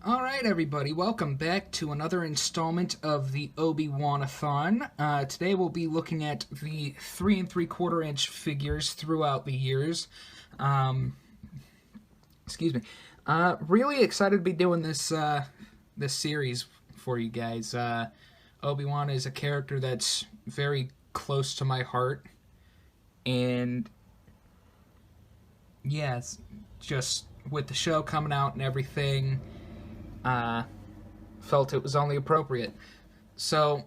Alright everybody, welcome back to another installment of the Obi-Wan-a-Thon. Today we'll be looking at the 3 3/4 inch figures throughout the years. Excuse me. Really excited to be doing this series for you guys. Obi-Wan is a character that's very close to my heart. And yes, just with the show coming out and everything, felt it was only appropriate. So,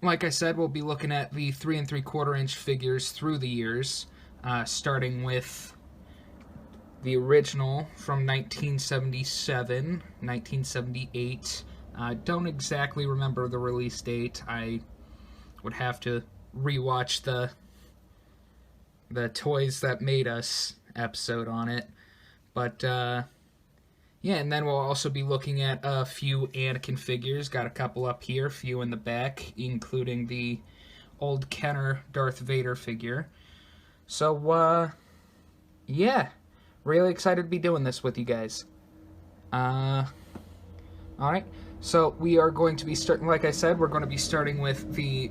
like I said, we'll be looking at the 3 3/4 inch figures through the years, starting with the original from 1977, 1978. Don't exactly remember the release date. I would have to rewatch the Toys That Made Us episode on it. But, yeah, and then we'll also be looking at a few Anakin figures. Got a couple up here, a few in the back, including the old Kenner Darth Vader figure. So, yeah, really excited to be doing this with you guys. Alright, so we are going to be starting, like I said, we're going to be starting with the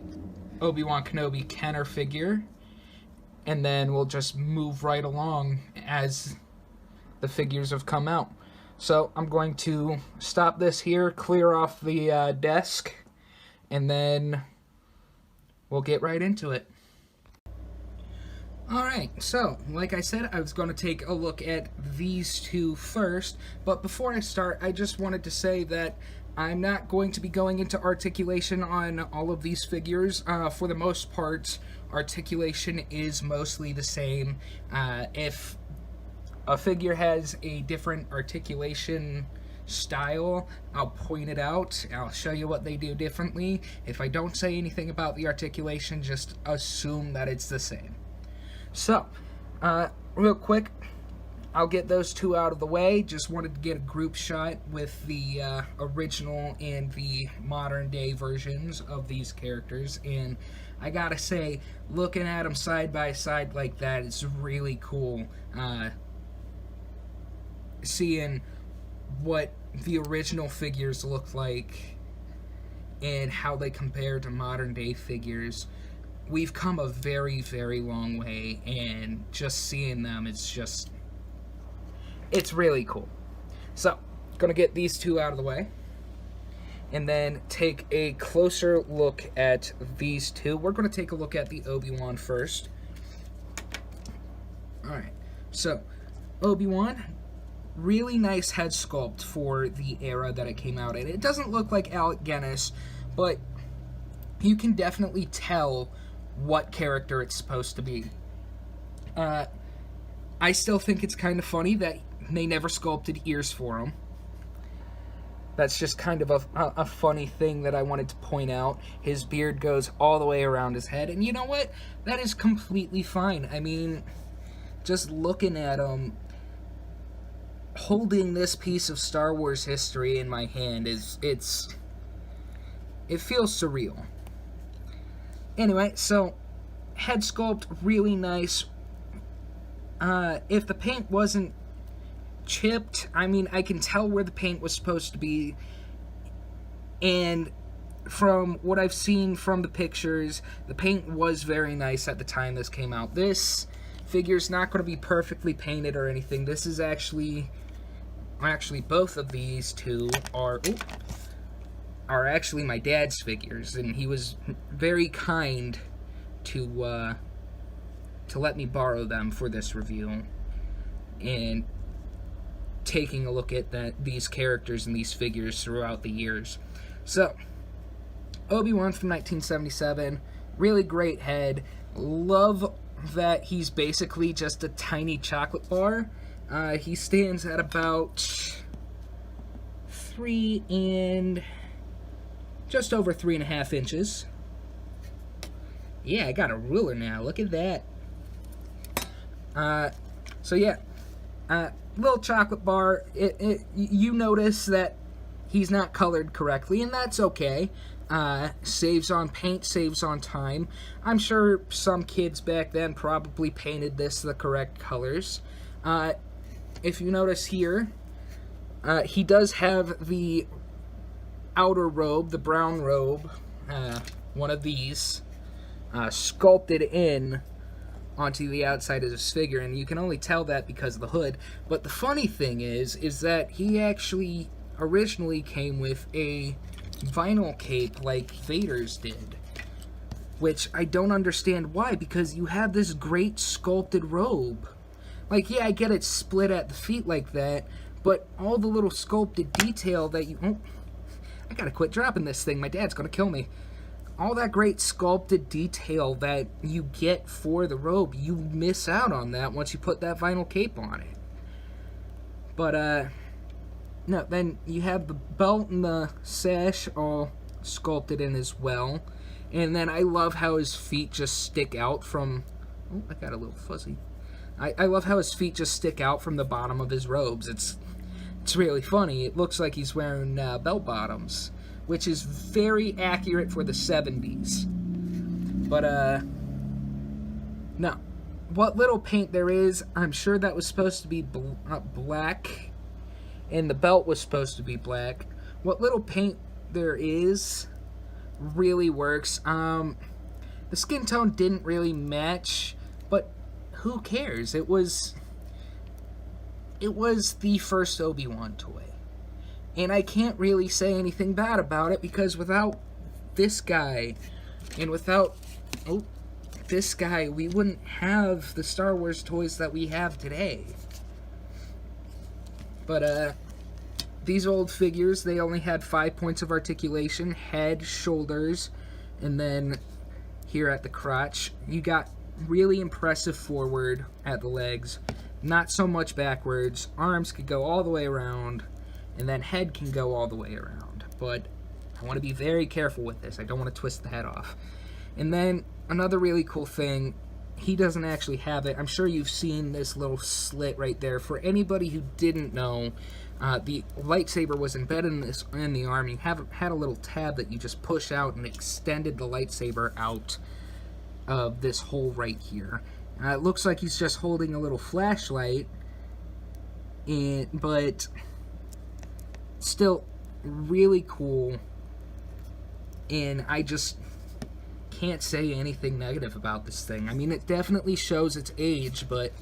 Obi-Wan Kenobi Kenner figure, and then we'll just move right along as the figures have come out. So I'm going to stop this here, clear off the desk, and then we'll get right into it. Alright, so like I said, I was going to take a look at these two first, but before I start, I just wanted to say that I'm not going to be going into articulation on all of these figures. For the most part, articulation is mostly the same. If a figure has a different articulation style, I'll point it out. I'll show you what they do differently. If I don't say anything about the articulation, just assume that it's the same. So, real quick, I'll get those two out of the way. Just wanted to get a group shot with the original and the modern day versions of these characters, and I gotta say, looking at them side by side like that is really cool. Seeing what the original figures look like and how they compare to modern day figures. We've come a very, very long way, and just seeing them, it's really cool. So, gonna get these two out of the way, and then take a closer look at these two. We're gonna take a look at the Obi-Wan first. Alright, so, Obi-Wan, really nice head sculpt for the era that it came out in. It doesn't look like Alec Guinness, but you can definitely tell what character it's supposed to be. I still think it's kind of funny that they never sculpted ears for him. That's just kind of a funny thing that I wanted to point out. His beard goes all the way around his head, and you know what? That is completely fine. I mean, just looking at him, holding this piece of Star Wars history in my hand it feels surreal. Anyway, so head sculpt, really nice. If the paint wasn't chipped, I mean, I can tell where the paint was supposed to be, and from what I've seen from the pictures, the paint was very nice at the time this came out. This figure's not going to be perfectly painted or anything. This is actually both of these two are actually my dad's figures, and he was very kind to let me borrow them for this review, and taking a look at these characters and these figures throughout the years. So, Obi-Wan from 1977, really great head. Love that he's basically just a tiny chocolate bar. He stands at about just over 3.5 inches. Yeah, I got a ruler now. Look at that. So yeah, little chocolate bar. You notice that he's not colored correctly, and that's okay. Saves on paint, saves on time. I'm sure some kids back then probably painted this the correct colors. If you notice here, He does have the outer robe, the brown robe, one of these, sculpted in onto the outside of his figure, and you can only tell that because of the hood. But the funny thing is that he actually originally came with a vinyl cape like Vader's did, which I don't understand why, because you have this great sculpted robe. Like, yeah, I get it split at the feet like that, but all the little sculpted detail that you... Oh, I gotta quit dropping this thing. My dad's gonna kill me. All that great sculpted detail that you get for the robe, you miss out on that once you put that vinyl cape on it. But, no, then you have the belt and the sash all sculpted in as well. And then I love how his feet just stick out from... Oh, I got a little fuzzy. I love how his feet just stick out from the bottom of his robes. It's really funny. It looks like he's wearing bell bottoms, which is very accurate for the 70s. But, no. What little paint there is, I'm sure that was supposed to be black, and the belt was supposed to be black. What little paint there is really works. The skin tone didn't really match, but who cares? It was the first Obi-Wan toy. And I can't really say anything bad about it, because without this guy, and without this guy, we wouldn't have the Star Wars toys that we have today. But, these old figures, they only had 5 points of articulation: head, shoulders, and then here at the crotch. You got really impressive forward at the legs, not so much backwards. Arms could go all the way around, and then head can go all the way around. But I want to be very careful with this. I don't want to twist the head off. And then another really cool thing, he doesn't actually have it. I'm sure you've seen this little slit right there. For anybody who didn't know, the lightsaber was embedded in the arm. You had a little tab that you just push out and extended the lightsaber out of this hole right here. It looks like he's just holding a little flashlight, but still really cool, and I just can't say anything negative about this thing. I mean, it definitely shows its age, but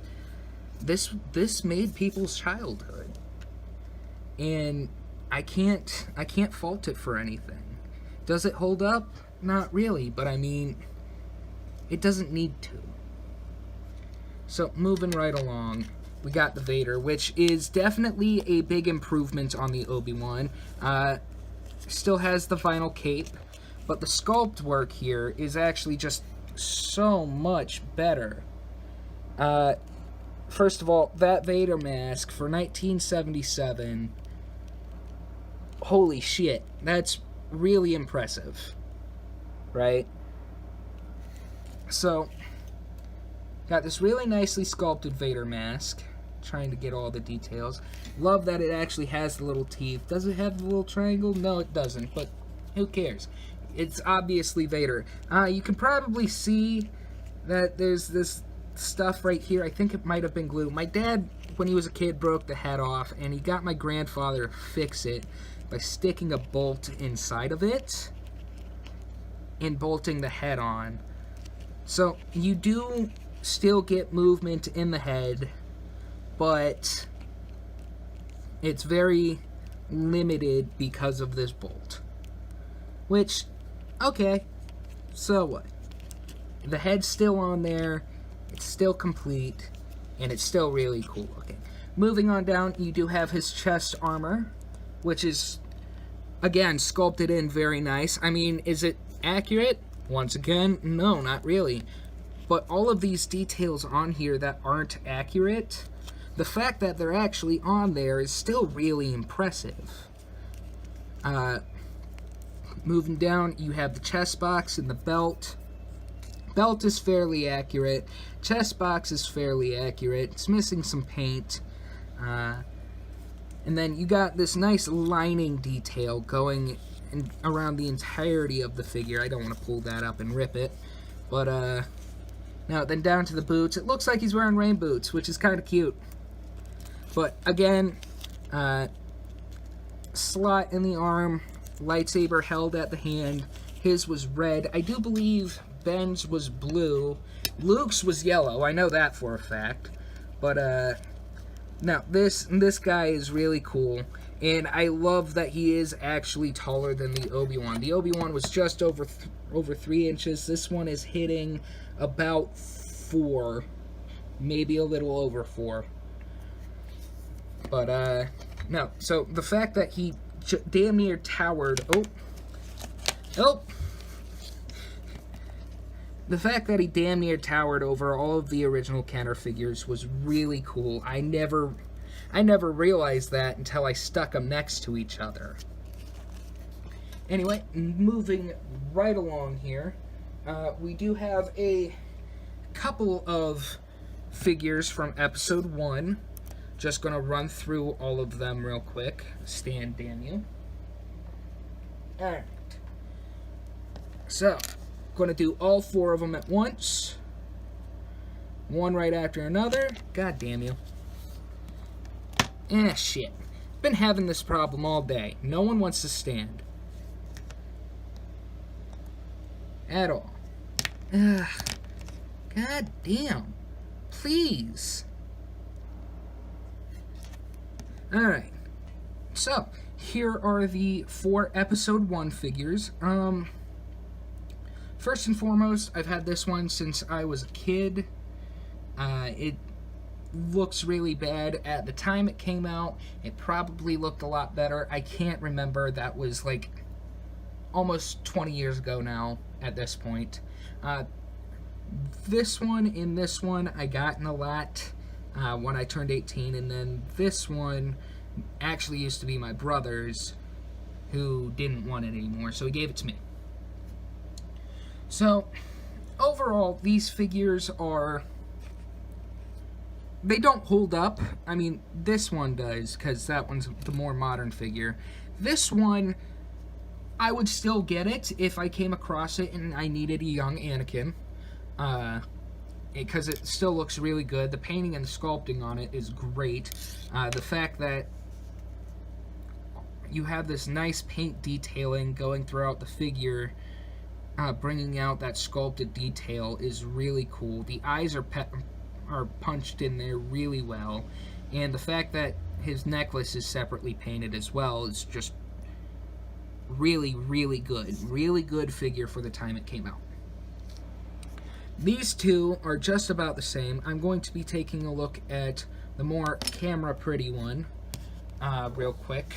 this made people's childhood, and I can't fault it for anything. Does it hold up? Not really, but I mean, it doesn't need to. So, moving right along, we got the Vader, which is definitely a big improvement on the Obi-Wan. Still has the vinyl cape, but the sculpt work here is actually just so much better. First of all, that Vader mask for 1977, holy shit, that's really impressive, right? So, got this really nicely sculpted Vader mask. Trying to get all the details. Love that it actually has the little teeth. Does it have the little triangle? No, it doesn't, but who cares? It's obviously Vader. You can probably see that there's this stuff right here. I think it might have been glue. My dad, when he was a kid, broke the head off, and he got my grandfather to fix it by sticking a bolt inside of it and bolting the head on. So you do still get movement in the head, but it's very limited because of this bolt. Which, okay, so what? The head's still on there, it's still complete, and it's still really cool looking. Moving on down, you do have his chest armor, which is, again, sculpted in very nice. I mean, is it accurate? Once again, no, not really. But all of these details on here that aren't accurate, the fact that they're actually on there is still really impressive. Moving down, you have the chest box and the belt. Belt is fairly accurate. Chest box is fairly accurate. It's missing some paint. And then you got this nice lining detail going around the entirety of the figure. I don't want to pull that up and rip it. But, now, then down to the boots. It looks like he's wearing rain boots, which is kind of cute. But, again, slot in the arm, lightsaber held at the hand. His was red. I do believe Ben's was blue. Luke's was yellow. I know that for a fact. But, no, this guy is really cool. And I love that he is actually taller than the Obi-Wan. The Obi-Wan was just over 3 inches. This one is hitting about 4. Maybe a little over 4. But, no. So, the fact that he damn near towered... Oh! The fact that he damn near towered over all of the original Kenner figures was really cool. I never realized that until I stuck them next to each other. Anyway, moving right along here, we do have a couple of figures from Episode 1. Just gonna run through all of them real quick. Stand, damn you. Alright. So, gonna do all 4 of them at once. One right after another. God damn you. Shit. Been having this problem all day. No one wants to stand. At all. Ugh. God damn. Please. Alright. So, here are the 4 Episode 1 figures. First and foremost, I've had this one since I was a kid. It looks really bad. At the time it came out, it probably looked a lot better. I can't remember. That was like almost 20 years ago now at this point. This one and this one I got in a lot when I turned 18, and then this one actually used to be my brother's, who didn't want it anymore, so he gave it to me. So, overall, these figures they don't hold up. I mean, this one does, because that one's the more modern figure. This one, I would still get it if I came across it and I needed a young Anakin. Because it still looks really good. The painting and the sculpting on it is great. The fact that you have this nice paint detailing going throughout the figure, bringing out that sculpted detail is really cool. The eyes are punched in there really well, and the fact that his necklace is separately painted as well is just really, really good. Really good figure for the time it came out. These two are just about the same. I'm going to be taking a look at the more camera pretty one real quick.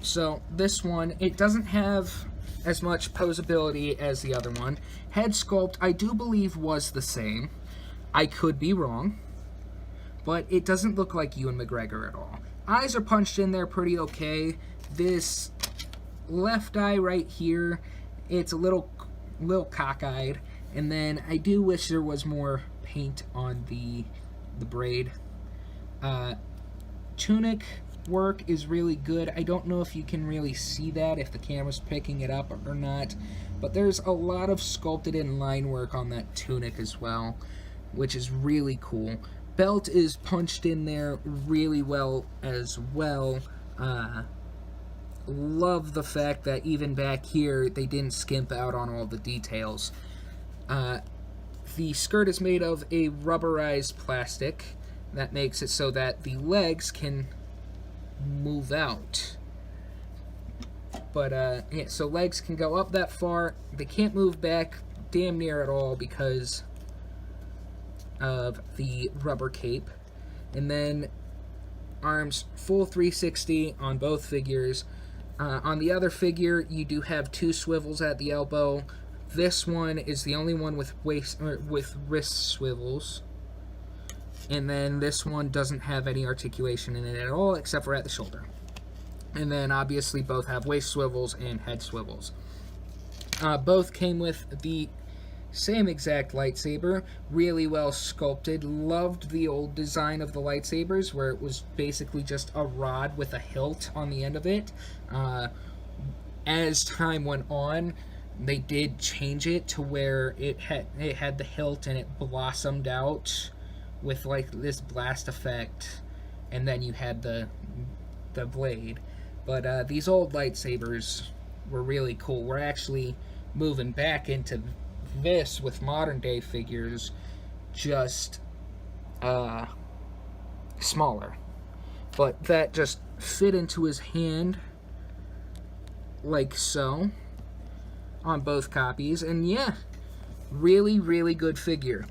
So this one, it doesn't have as much posability as the other one. Head sculpt, I do believe, was the same. I could be wrong, but it doesn't look like Ewan McGregor at all. Eyes are punched in there pretty okay. This left eye right here, it's a little cockeyed. And then I do wish there was more paint on the braid. Tunic work is really good. I don't know if you can really see that, if the camera's picking it up or not. But there's a lot of sculpted in line work on that tunic as well, which is really cool. Belt is punched in there really well as well. Love the fact that even back here, they didn't skimp out on all the details. The skirt is made of a rubberized plastic that makes it so that the legs can move out. But, yeah, so legs can go up that far. They can't move back damn near at all because of the rubber cape. And then arms full 360 on both figures. On the other figure, you do have 2 swivels at the elbow. This one is the only one with wrist swivels. And then this one doesn't have any articulation in it at all, except for at the shoulder. And then obviously both have waist swivels and head swivels. Both came with the same exact lightsaber, really well sculpted. Loved the old design of the lightsabers, where it was basically just a rod with a hilt on the end of it. As time went on, they did change it to where it had the hilt and it blossomed out with like this blast effect, and then you had the blade. But these old lightsabers were really cool. We're actually moving back into this with modern day figures, just smaller. But that just fit into his hand like so on both copies. And yeah, really, really good figure.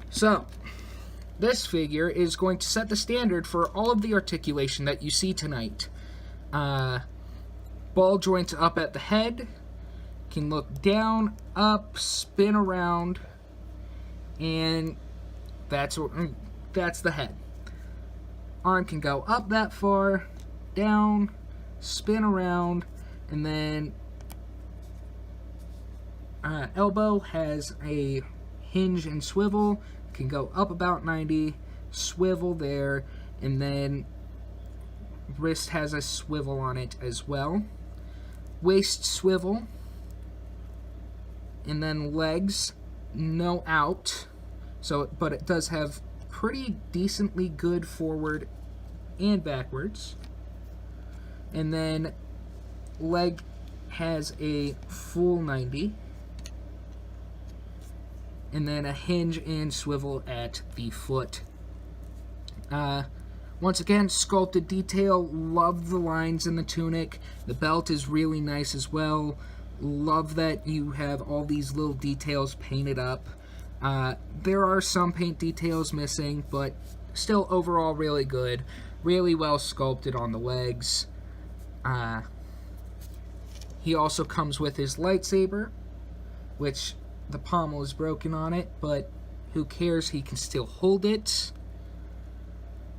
So, this figure is going to set the standard for all of the articulation that you see tonight. Ball joints up at the head, can look down, up, spin around, and that's the head. Arm can go up that far, down, spin around, and then elbow has a hinge and swivel, can go up about 90, swivel there, and then wrist has a swivel on it as well. Waist swivel, and then legs, no out, but it does have pretty decently good forward and backwards. And then leg has a full 90, and then a hinge and swivel at the foot. Once again, sculpted detail. Love the lines in the tunic. The belt is really nice as well. Love that you have all these little details painted up. There are some paint details missing, but still overall really good. Really well sculpted on the legs. He also comes with his lightsaber, which the pommel is broken on it, but who cares? He can still hold it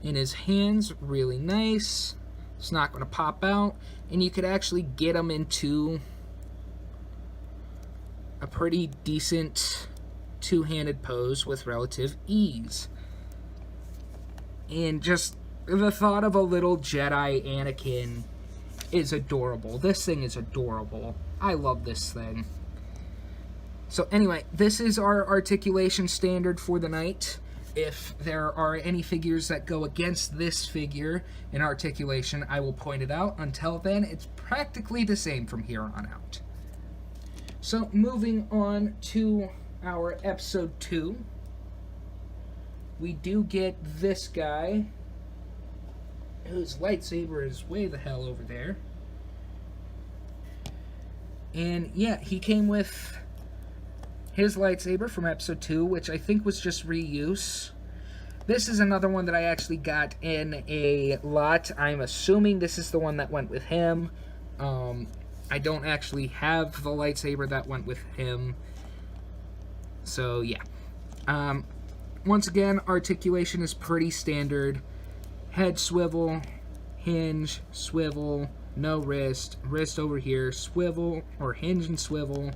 in his hands. Really nice. It's not going to pop out, and you could actually get him into a pretty decent two-handed pose with relative ease. And just the thought of a little Jedi Anakin is adorable. This thing is adorable. I love this thing. So anyway, this is our articulation standard for the night. If there are any figures that go against this figure in articulation, I will point it out. Until then, it's practically the same from here on out. So moving on to our episode 2, we do get this guy, whose lightsaber is way the hell over there. And yeah, he came with his lightsaber from episode 2, which I think was just reuse. This is another one that I actually got in a lot. I'm assuming this is the one that went with him. I don't actually have the lightsaber that went with him. So yeah. Once again, articulation is pretty standard. Head swivel, hinge, swivel, no wrist, wrist over here, swivel, or hinge and swivel,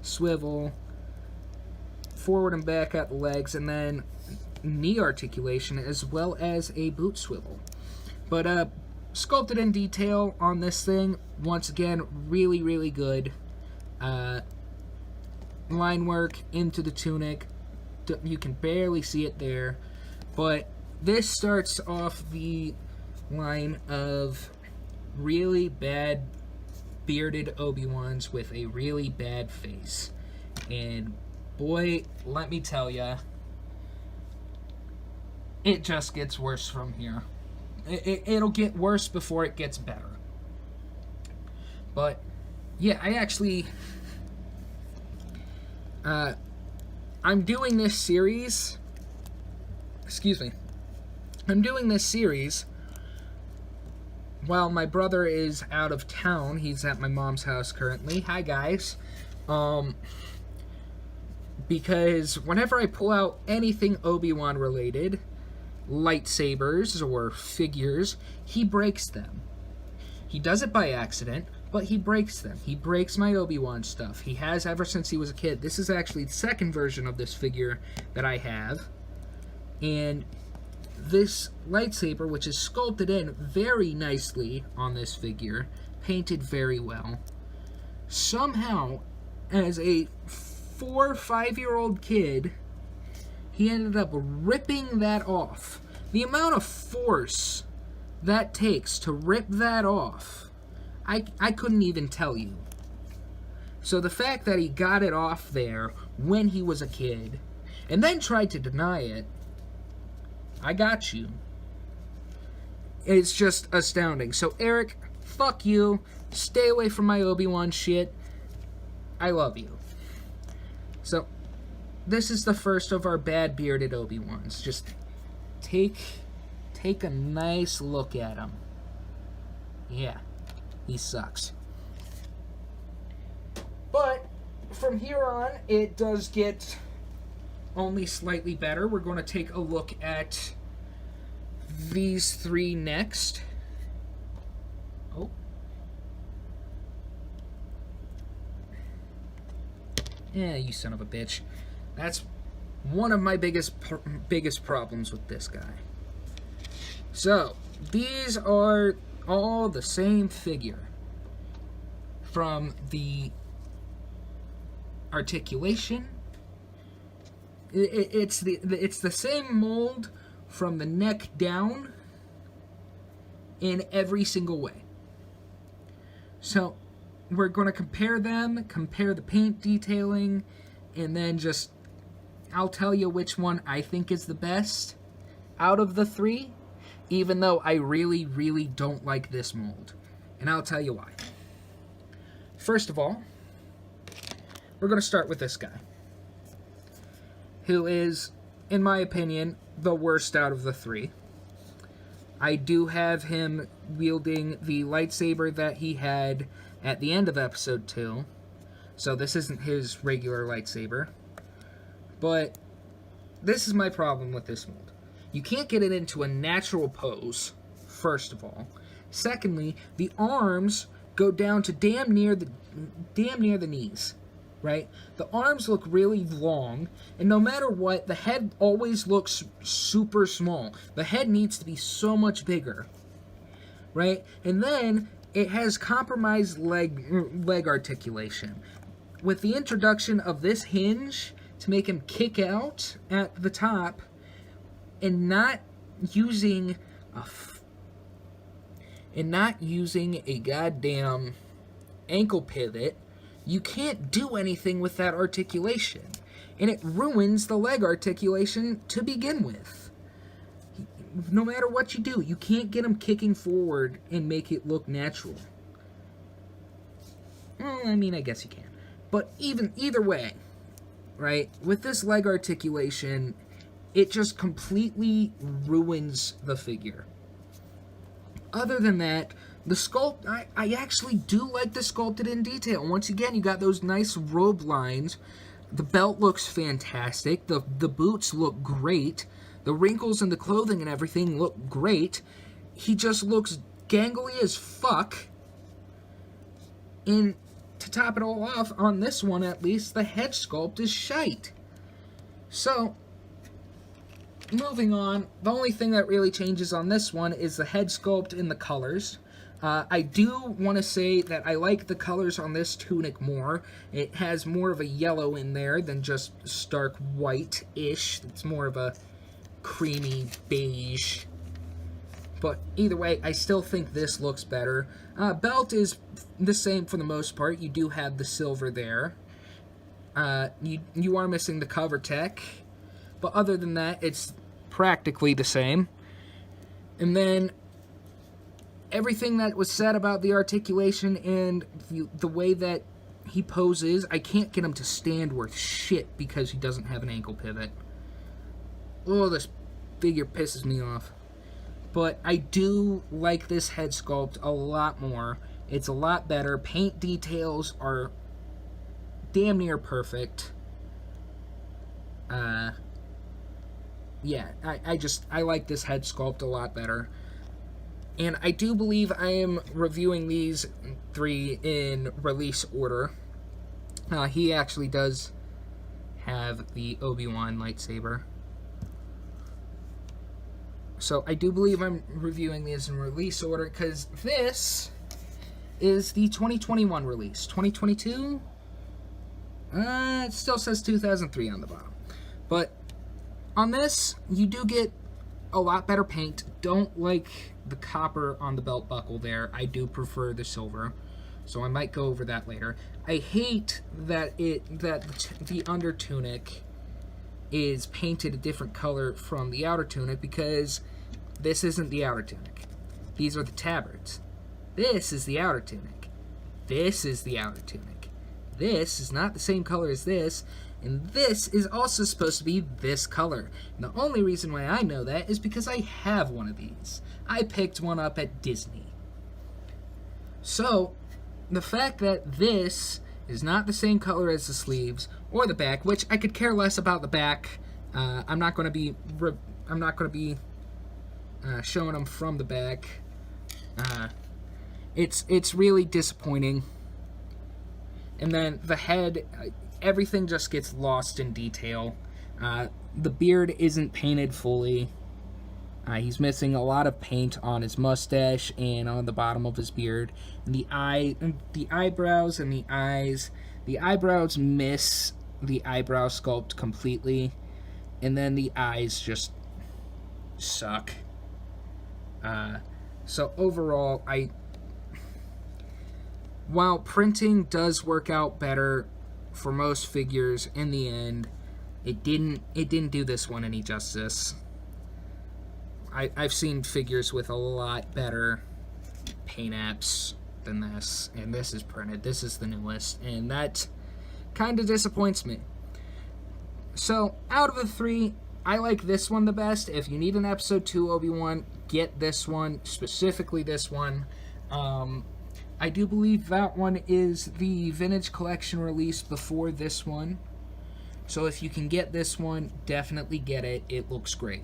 swivel, forward and back at the legs, and then knee articulation as well as a boot swivel. But sculpted in detail on this thing, once again, really, really good. Line work into the tunic, you can barely see it there, but this starts off the line of really bad bearded Obi-Wans with a really bad face. And boy, let me tell ya, it just gets worse from here. It'll get worse before it gets better. But yeah, I actually I'm doing this series, I'm doing this series while my brother is out of town. He's at my mom's house currently. Hi, guys. Because whenever I pull out anything Obi-Wan related, lightsabers or figures, he breaks them. He does it by accident, but he breaks them. He breaks my Obi-Wan stuff. He has ever since he was a kid. This is actually the second version of this figure that I have. And this lightsaber, which is sculpted in very nicely on this figure, painted very well, somehow, as a 4 or 5-year-old kid, he ended up ripping that off. The amount of force that takes to rip that off I couldn't even tell you. So the fact that he got it off there when he was a kid, and then tried to deny it, I got you. It's just astounding. So Eric, fuck you. Stay away from my Obi-Wan shit. I love you. So, this is the first of our bad bearded Obi-Wans. Just take a nice look at him. Yeah, he sucks. But from here on, it does get only slightly better. We're going to take a look at these three next. Oh. Yeah, you son of a bitch. That's one of my biggest problems with this guy. So, these are all the same figure. From the articulation, it's the same mold from the neck down in every single way. So we're going to compare them, compare the paint detailing, and then just I'll tell you which one I think is the best out of the three, even though I really, really don't like this mold. And I'll tell you why. First of all, we're going to start with this guy, who is, in my opinion, the worst out of the three. I do have him wielding the lightsaber that he had at the end of episode 2, so this isn't his regular lightsaber. But this is my problem with this mold. You can't get it into a natural pose, first of all. Secondly, the arms go down to damn near the knees. Right? The arms look really long, and no matter what, the head always looks super small. The head needs to be so much bigger. Right? And then it has compromised leg articulation. With the introduction of this hinge to make him kick out at the top, and not using a goddamn ankle pivot, you can't do anything with that articulation. And it ruins the leg articulation to begin with. No matter what you do, you can't get him kicking forward and make it look natural. Well, I mean, I guess you can. But either way, right, with this leg articulation, it just completely ruins the figure. Other than that, the sculpt, I actually do like the sculpted in detail. Once again, you got those nice robe lines. The belt looks fantastic. The boots look great. The wrinkles in the clothing and everything look great. He just looks gangly as fuck. And to top it all off, on this one at least, the head sculpt is shite. So, moving on, the only thing that really changes on this one is the head sculpt and the colors. I do want to say that I like the colors on this tunic more. It has more of a yellow in there than just stark white-ish. It's more of a creamy beige. But either way, I still think this looks better. Belt is the same for the most part. You do have the silver there. You are missing the cover tech. But other than that, it's practically the same. And then everything that was said about the articulation and the way that he poses, I can't get him to stand worth shit because he doesn't have an ankle pivot. Oh, this figure pisses me off. But I do like this head sculpt a lot more. It's a lot better. Paint details are damn near perfect. Yeah, I like this head sculpt a lot better. And I do believe I am reviewing these three in release order. He actually does have the Obi-Wan lightsaber. So I do believe I'm reviewing these in release order, because this is the 2021 release. 2022? It still says 2003 on the bottom. But on this, you do get a lot better paint. Don't like the copper on the belt buckle there. I do prefer the silver, so I might go over that later. I hate that the under tunic is painted a different color from the outer tunic, because this isn't the outer tunic. These are the tabards. This is the outer tunic. This is the outer tunic. This is not the same color as this, and this is also supposed to be this color. And the only reason why I know that is because I have one of these. I picked one up at Disney. So, the fact that this is not the same color as the sleeves or the back, which I could care less about the back. I'm not going to be showing them from the back. It's really disappointing. And then the head, everything just gets lost in detail. The beard isn't painted fully. He's missing a lot of paint on his mustache and on the bottom of his beard. And the eyebrows and the eyes. The eyebrows miss the eyebrow sculpt completely. And then the eyes just suck. So overall, while printing does work out better for most figures, in the end, it didn't do this one any justice. I've seen figures with a lot better paint apps than this, and this is printed. This is the newest, and that kind of disappoints me. So, out of the three, I like this one the best. If you need an Episode 2 Obi-Wan, get this one, specifically this one. I do believe that one is the Vintage Collection release before this one. So if you can get this one, definitely get it. It looks great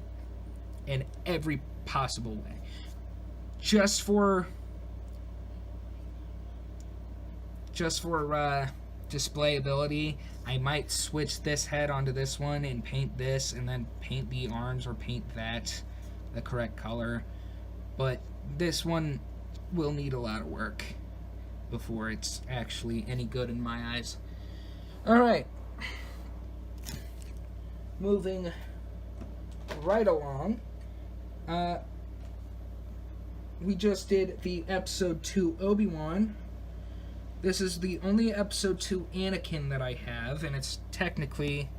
in every possible way. Just for display ability, I might switch this head onto this one and paint this, and then paint the arms or paint that the correct color. But this one will need a lot of work before it's actually any good in my eyes. Alright. Moving right along. We just did the Episode 2 Obi-Wan. This is the only Episode 2 Anakin that I have, and it's technically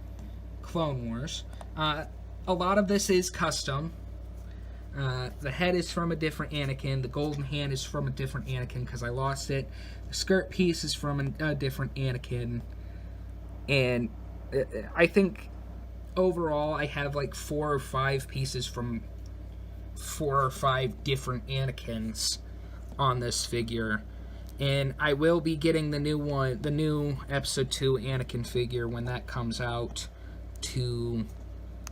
Clone Wars. A lot of this is custom. The head is from a different Anakin. The golden hand is from a different Anakin because I lost it. The skirt piece is from a different Anakin. And I think overall I have like 4 or 5 pieces from 4 or 5 different Anakins on this figure. And I will be getting the new Episode 2 Anakin figure when that comes out to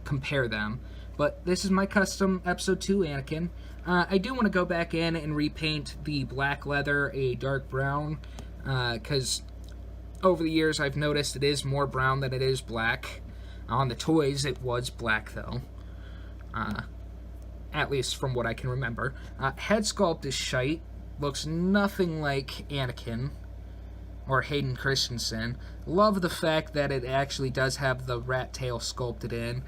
compare them. But this is my custom Episode 2 Anakin. I do want to go back in and repaint the black leather a dark brown, because over the years I've noticed it is more brown than it is black. On the toys it was black though, at least from what I can remember. Head sculpt is shite, looks nothing like Anakin or Hayden Christensen. Love the fact that it actually does have the rat tail sculpted in.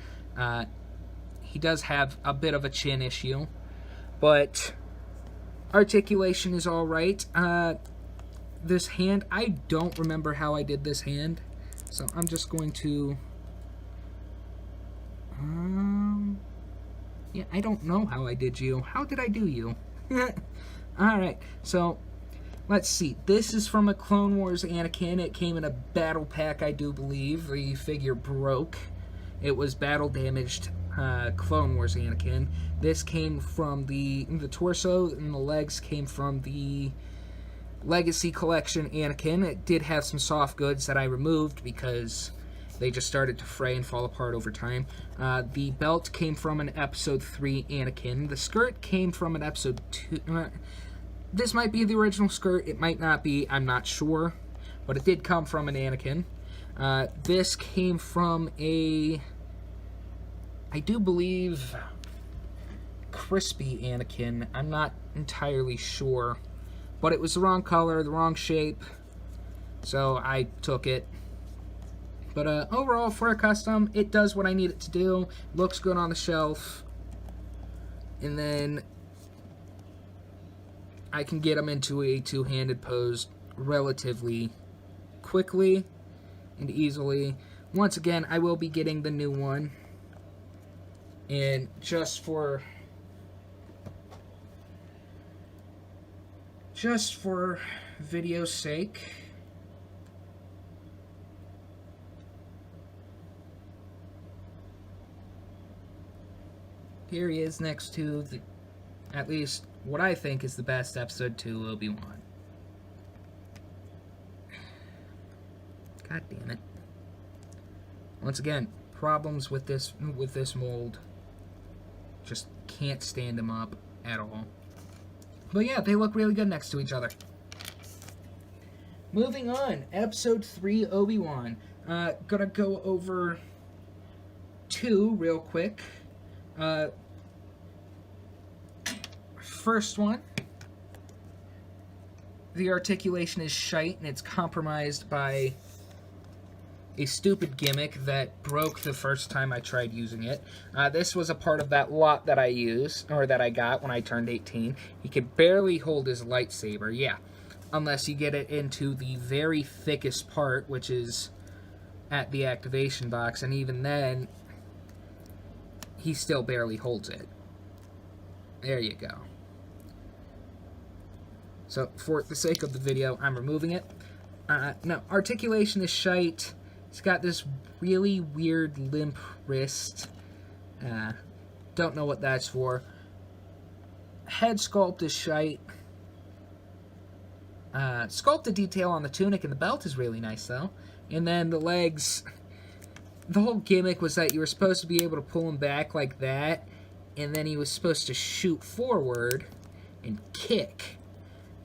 He does have a bit of a chin issue, but articulation is alright. This hand, I don't remember how I did this hand, so I'm just going to... yeah, I don't know how I did you. How did I do you? Alright, so let's see. This is from a Clone Wars Anakin. It came in a battle pack, I do believe. The figure broke. It was battle damaged Clone Wars Anakin. This came from the torso, and the legs came from the Legacy Collection Anakin. It did have some soft goods that I removed because they just started to fray and fall apart over time. The belt came from an Episode 3 Anakin. The skirt came from an Episode 2... this might be the original skirt. It might not be. I'm not sure. But it did come from an Anakin. This came from a... I do believe crispy Anakin. I'm not entirely sure. But it was the wrong color, the wrong shape. So I took it. But overall, for a custom, it does what I need it to do. Looks good on the shelf. And then I can get him into a two-handed pose relatively quickly and easily. Once again, I will be getting the new one. And just for video's sake, here he is next to the, at least what I think is the best episode II Obi-Wan. God damn it. Once again, problems with this mold. Just can't stand them up at all. But yeah, they look really good next to each other. Moving on, episode 3 Obi-Wan. Gonna go over 2 real quick. First one, the articulation is shite and it's compromised by a stupid gimmick that broke the first time I tried using it. This was a part of that lot that I used, or that I got when I turned 18. He could barely hold his lightsaber, yeah. Unless you get it into the very thickest part, which is at the activation box, and even then, he still barely holds it. There you go. So, for the sake of the video, I'm removing it. No, articulation is shite. It's got this really weird limp wrist. Don't know what that's for. Head sculpt is shite. Sculpted detail on the tunic and the belt is really nice, though. And then the legs... The whole gimmick was that you were supposed to be able to pull him back like that, and then he was supposed to shoot forward and kick.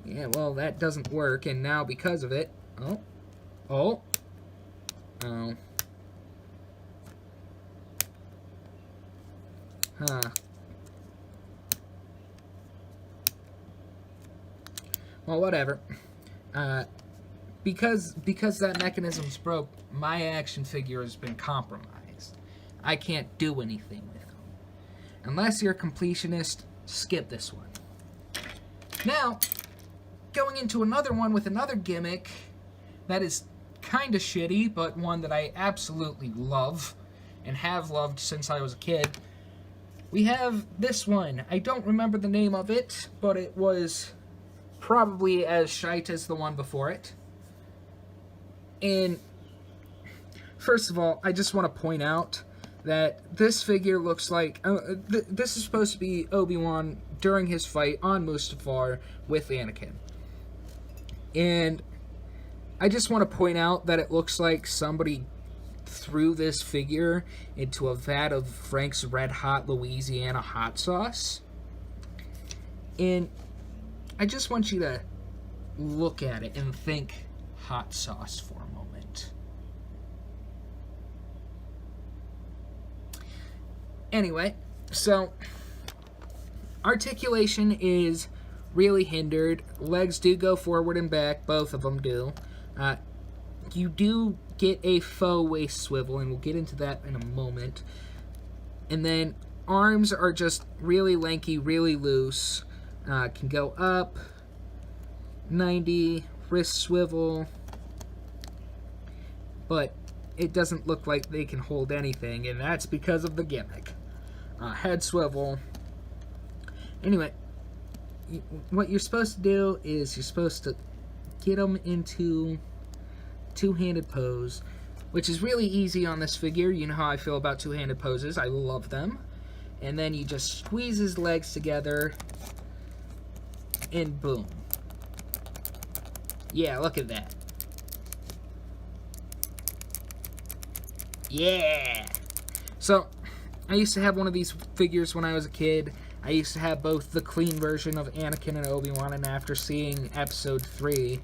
Yeah, well, that doesn't work, and now because of it... Oh. Huh. Well, whatever. Because that mechanism's broke, my action figure has been compromised. I can't do anything with them. Unless you're a completionist, skip this one. Now, going into another one with another gimmick that is kind of shitty, but one that I absolutely love and have loved since I was a kid. We have this one. I don't remember the name of it, but it was probably as shite as the one before it. And first of all, I just want to point out that this figure looks like... this is supposed to be Obi-Wan during his fight on Mustafar with Anakin. And I just want to point out that it looks like somebody threw this figure into a vat of Frank's Red Hot Louisiana hot sauce. And I just want you to look at it and think hot sauce for a moment. Anyway, so articulation is really hindered. Legs do go forward and back, both of them do. You do get a faux waist swivel, and we'll get into that in a moment. And then arms are just really lanky, really loose. Can go up, 90, wrist swivel, but it doesn't look like they can hold anything, and that's because of the gimmick. Head swivel. Anyway, what you're supposed to do is you're supposed to get them into two-handed pose, which is really easy on this figure. You know how I feel about two-handed poses. I love them. And then you just squeeze his legs together, and boom. Yeah, look at that. Yeah! So, I used to have one of these figures when I was a kid. I used to have both the clean version of Anakin and Obi-Wan, and after seeing episode 3,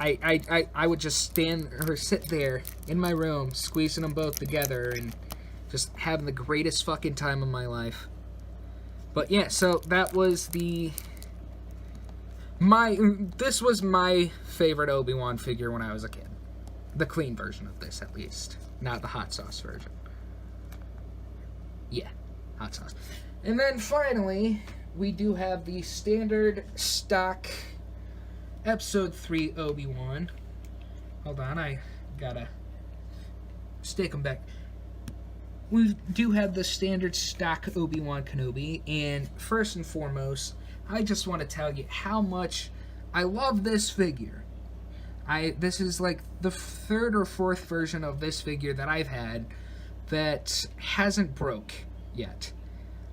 I would just stand or sit there in my room, squeezing them both together, and just having the greatest fucking time of my life. But yeah, so that was this was my favorite Obi-Wan figure when I was a kid. The clean version of this, at least. Not the hot sauce version. Yeah, hot sauce. And then finally, we do have the standard stock Episode 3 Obi-Wan. Hold on, I gotta stick them back. We do have the standard stock Obi-Wan Kenobi, and first and foremost, I just want to tell you how much I love this figure. This is like the third or fourth version of this figure that I've had that hasn't broke yet.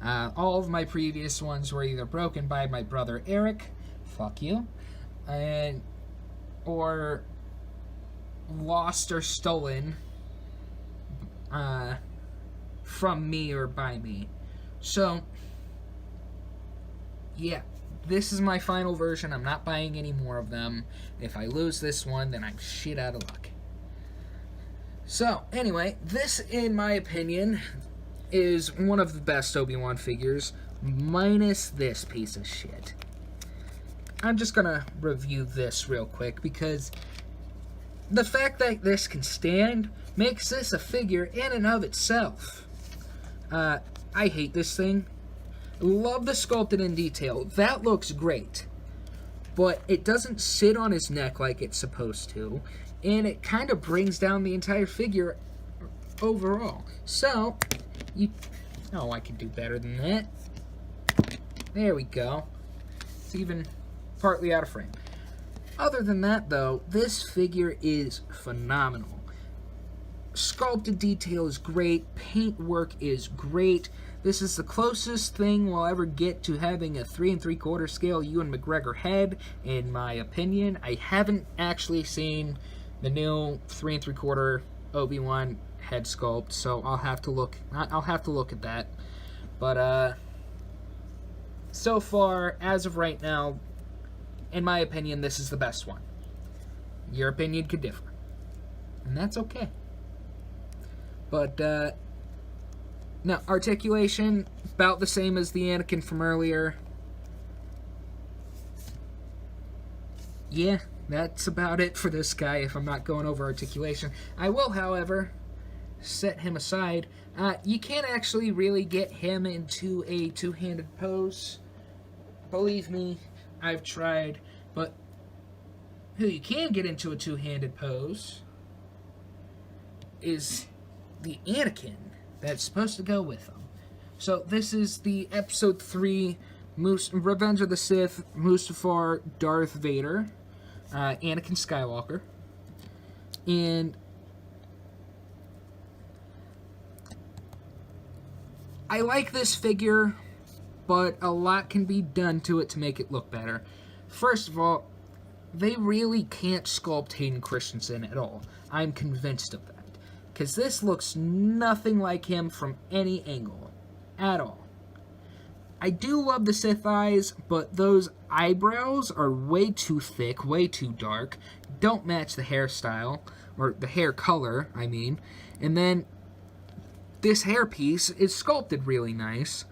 All of my previous ones were either broken by my brother Eric, fuck you, or lost or stolen from me or by me. So, yeah, this is my final version. I'm not buying any more of them. If I lose this one, then I'm shit out of luck. So, anyway, this, in my opinion, is one of the best Obi-Wan figures, minus this piece of shit. I'm just gonna review this real quick, because the fact that this can stand makes this a figure in and of itself. I hate this thing. Love the sculpted in detail. That looks great. But it doesn't sit on his neck like it's supposed to, and it kind of brings down the entire figure overall. So, oh, I can do better than that. There we go. It's even partly out of frame. Other than that, though, this figure is phenomenal. Sculpted detail is great. Paint work is great. This is the closest thing we'll ever get to having a 3 3/4 scale Ewan McGregor head, in my opinion. I haven't actually seen the new 3 3/4 Obi-Wan head sculpt, so I'll have to look at that. But so far, as of right now, in my opinion, this is the best one. Your opinion could differ, and that's okay. But no, articulation about the same as the Anakin from earlier. Yeah, that's about it for this guy if I'm not going over articulation. I will, however, set him aside. You can't actually really get him into a two-handed pose. Believe me, I've tried. But who you can get into a two-handed pose is the Anakin that's supposed to go with him. So this is the Episode 3 Revenge of the Sith Mustafar Darth Vader, Anakin Skywalker. And I like this figure, but a lot can be done to it to make it look better. First of all, they really can't sculpt Hayden Christensen at all. I'm convinced of that. Because this looks nothing like him from any angle. At all. I do love the Sith eyes, but those eyebrows are way too thick, way too dark. Don't match the hairstyle, or the hair color, I mean. And then, this hairpiece is sculpted really nice,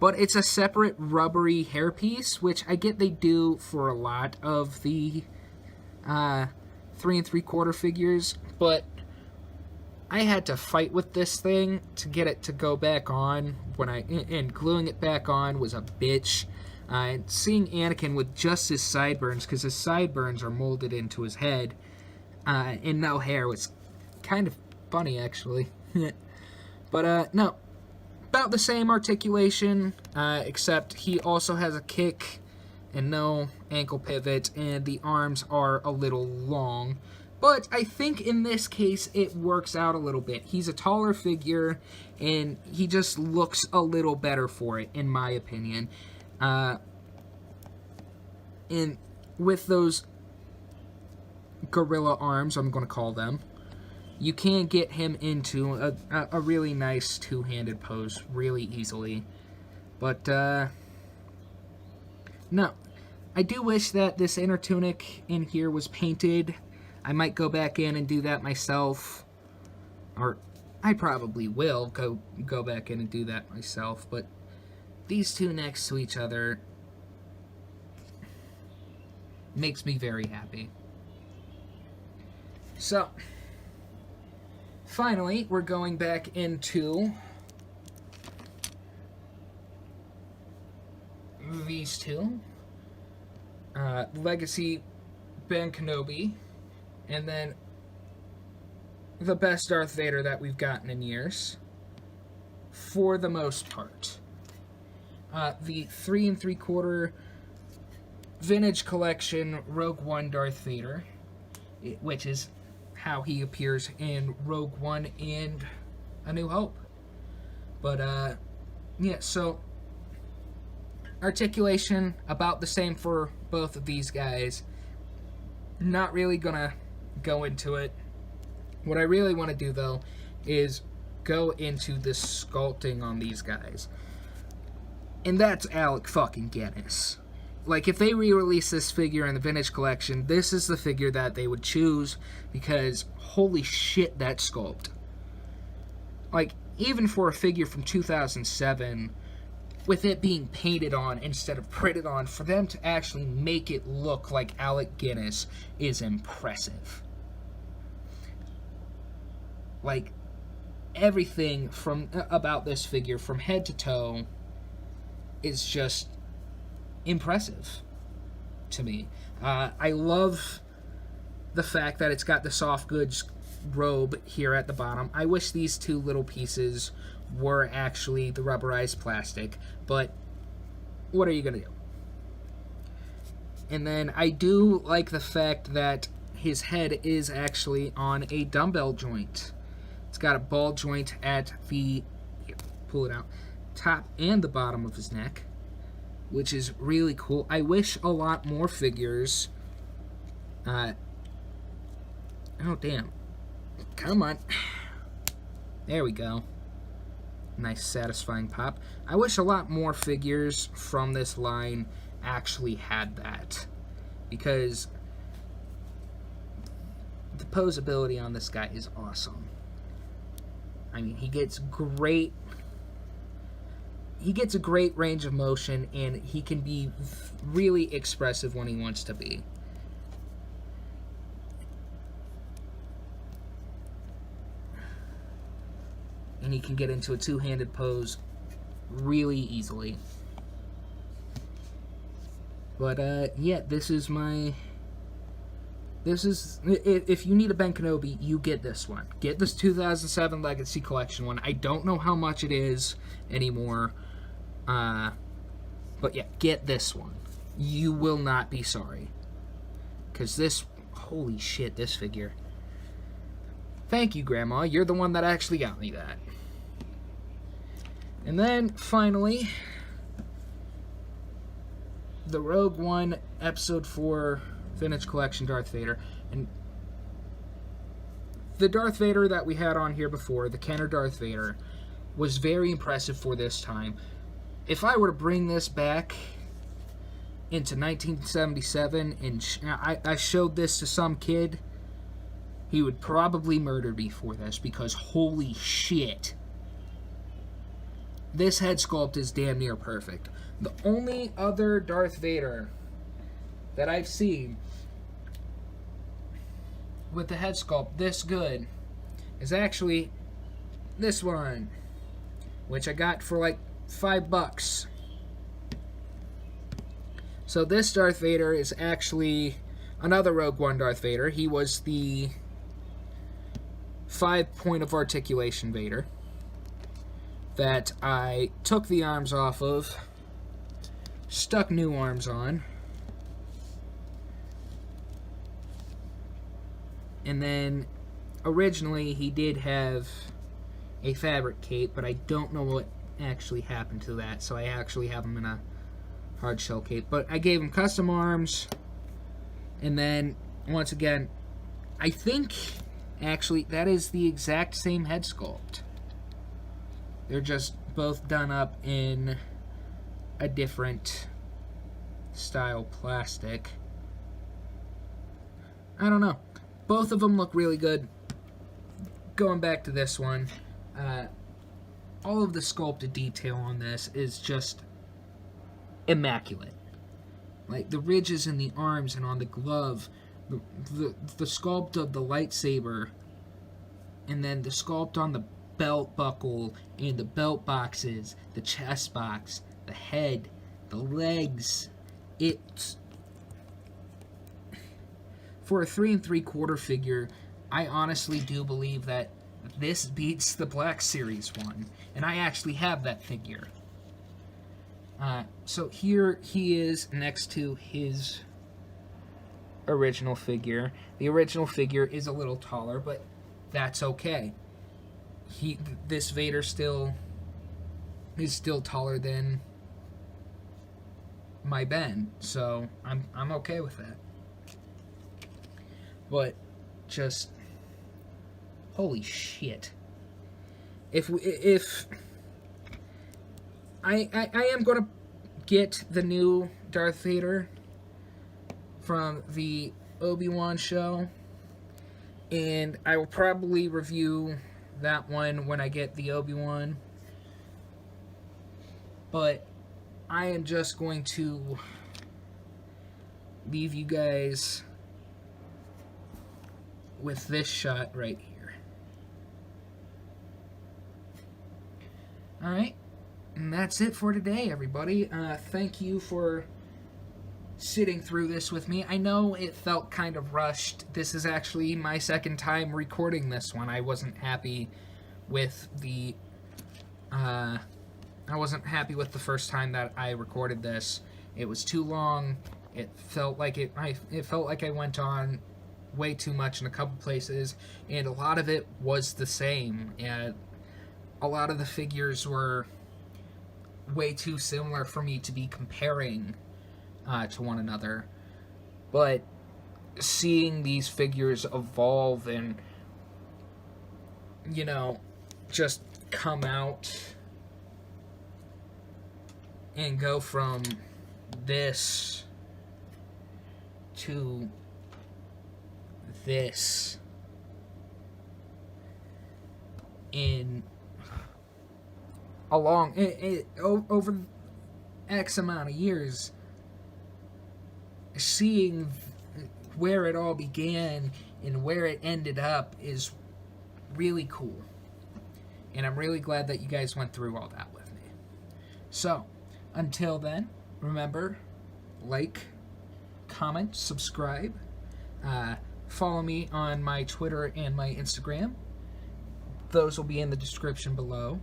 but it's a separate rubbery hairpiece, which I get they do for a lot of the 3 3/4 figures, but I had to fight with this thing to get it to go back on, and gluing it back on was a bitch. Seeing Anakin with just his sideburns, because his sideburns are molded into his head, and no hair, was kind of funny, actually. But, no. About the same articulation, except he also has a kick and no ankle pivot, and the arms are a little long. But I think in this case it works out a little bit. He's a taller figure, and he just looks a little better for it, in my opinion. And with those gorilla arms, I'm going to call them, you can get him into a really nice two-handed pose really easily. But, no. I do wish that this inner tunic in here was painted. I might go back in and do that myself. Or, I probably will go back in and do that myself. But, these two next to each other makes me very happy. So, finally, we're going back into these two. Legacy Ben Kenobi, and then the best Darth Vader that we've gotten in years, for the most part. The 3 3/4 vintage collection Rogue One Darth Vader, which is how he appears in Rogue One and A New Hope. But, yeah, so articulation about the same for both of these guys. Not really gonna go into it. What I really want to do, though, is go into the sculpting on these guys. And that's Alec fucking Guinness. Like, if they re-release this figure in the vintage collection, this is the figure that they would choose, because holy shit, that sculpt. Like, even for a figure from 2007, with it being painted on instead of printed on, for them to actually make it look like Alec Guinness is impressive. Like, everything about this figure, from head to toe, is just impressive to me. I love the fact that it's got the soft goods robe here at the bottom. I wish these two little pieces were actually the rubberized plastic, but what are you gonna do? And then I do like the fact that his head is actually on a dumbbell joint. It's got a ball joint at the, here, pull it out, top and the bottom of his neck, which is really cool. I wish a lot more figures, oh damn, come on, there we go, nice satisfying pop. I wish a lot more figures from this line actually had that, because the posability on this guy is awesome. I mean, he gets a great range of motion, and he can be really expressive when he wants to be. And he can get into a two-handed pose really easily. But, yeah, if you need a Ben Kenobi, you get this one. Get this 2007 Legacy Collection one. I don't know how much it is anymore. But yeah, get this one. You will not be sorry. Because this, holy shit, this figure. Thank you, Grandma. You're the one that actually got me that. And then, finally, the Rogue One Episode 4 Vintage Collection Darth Vader. And the Darth Vader that we had on here before, the Kenner Darth Vader, was very impressive for this time. If I were to bring this back into 1977 and I showed this to some kid, he would probably murder me for this, because holy shit, this head sculpt is damn near perfect. The only other Darth Vader that I've seen with the head sculpt this good is actually this one, which I got for like $5. So this Darth Vader is actually another Rogue One Darth Vader. He was the 5-point of articulation Vader that I took the arms off of, stuck new arms on, and then originally he did have a fabric cape, but I don't know what actually happened to that, so I actually have him in a hard shell cape. But I gave him custom arms, and then once again, I think actually that is the exact same head sculpt. They're just both done up in a different style plastic. I don't know. Both of them look really good. Going back to this one, all of the sculpted detail on this is just immaculate. Like the ridges in the arms and on the glove, the sculpt of the lightsaber, and then the sculpt on the belt buckle and the belt boxes, the chest box, the head, the legs. It's for a 3 3/4 figure. I honestly do believe that this beats the Black Series one, and I actually have that figure. So here he is next to his original figure. The original figure is a little taller, but that's okay. This Vader is still taller than my Ben, so I'm okay with that. But just holy shit! If I am gonna get the new Darth Vader from the Obi-Wan show, and I will probably review that one when I get the Obi-Wan. But I am just going to leave you guys with this shot right here. Alright, and that's it for today, everybody. Thank you for sitting through this with me. I know it felt kind of rushed. This is actually my second time recording this one. I wasn't happy with the first time that I recorded this. It was too long. It felt like I went on way too much in a couple places, and a lot of it was the same, and a lot of the figures were way too similar for me to be comparing to one another. But seeing these figures evolve and, you know, just come out and go from this to this in over X amount of years, seeing where it all began and where it ended up is really cool. And I'm really glad that you guys went through all that with me. So, until then, remember, like, comment, subscribe, follow me on my Twitter and my Instagram. Those will be in the description below.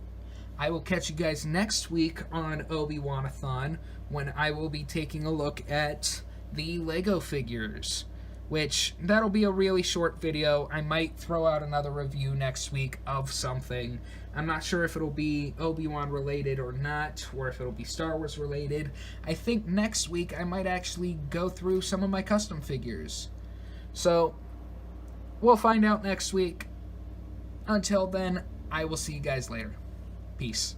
I will catch you guys next week on Obi-Wan-a-Thon, when I will be taking a look at the Lego figures, which that'll be a really short video. I might throw out another review next week of something. I'm not sure if it'll be Obi-Wan related or not, or if it'll be Star Wars related. I think next week I might actually go through some of my custom figures. So, we'll find out next week. Until then, I will see you guys later. Peace.